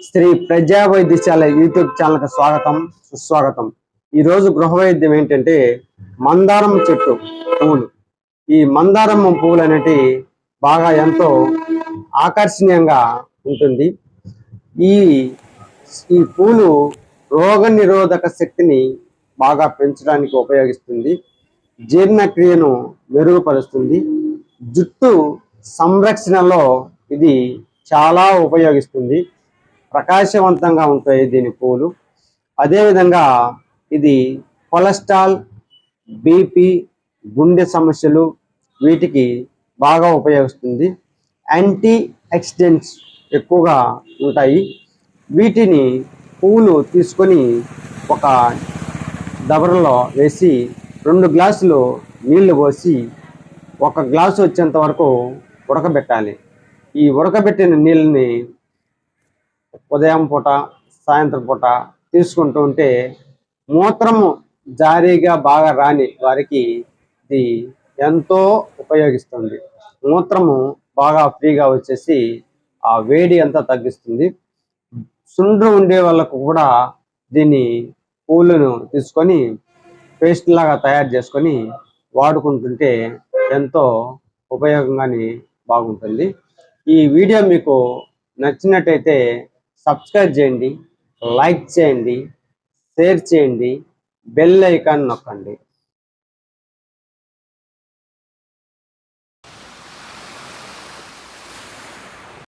శ్రీ ప్రజా వైద్యశాల యూట్యూబ్ ఛానల్కి స్వాగతం సుస్వాగతం. ఈరోజు గృహ వైద్యం ఏంటంటే మందారం చెట్టు పువ్వులు. ఈ మందారం పువ్వులు అనేటి బాగా ఎంతో ఆకర్షణీయంగా ఉంటుంది. ఈ ఈ పూలు రోగ నిరోధక శక్తిని బాగా పెంచడానికి ఉపయోగిస్తుంది. జీర్ణక్రియను మెరుగుపరుస్తుంది. జుట్టు సంరక్షణలో ఇది చాలా ఉపయోగిస్తుంది. ప్రకాశవంతంగా ఉంటాయి దీని పూలు. అదేవిధంగా ఇది కొలెస్ట్రాల్, బీపీ, గుండె సమస్యలు వీటికి బాగా ఉపయోగిస్తుంది. యాంటీ ఆక్సిడెంట్స్ ఎక్కువగా ఉంటాయి. వీటిని పువ్వులు తీసుకొని ఒక దబరలో వేసి 2 గ్లాసులు నీళ్లు పోసి 1 గ్లాసు వచ్చేంత వరకు ఉడకబెట్టాలి. ఈ ఉడకబెట్టిన నీళ్ళని ఉదయం పూట సాయంత్రం పూట తీసుకుంటూ ఉంటే మూత్రము జారీగా బాగా రాని వారికి ఇది ఎంతో ఉపయోగిస్తుంది. మూత్రము బాగా ఫ్రీగా వచ్చేసి ఆ వేడి అంతా తగ్గిస్తుంది. సుండ్రు ఉండే వాళ్ళకు కూడా దీన్ని పూలను తీసుకొని పేస్ట్ లాగా తయారు చేసుకొని వాడుకుంటుంటే ఎంతో ఉపయోగంగాని బాగుంటుంది. ఈ వీడియో మీకు నచ్చినట్టయితే సబ్స్క్రైబ్ చేయండి, లైక్ చేయండి, షేర్ చేయండి, బెల్ ఐకాన్ నొక్కండి.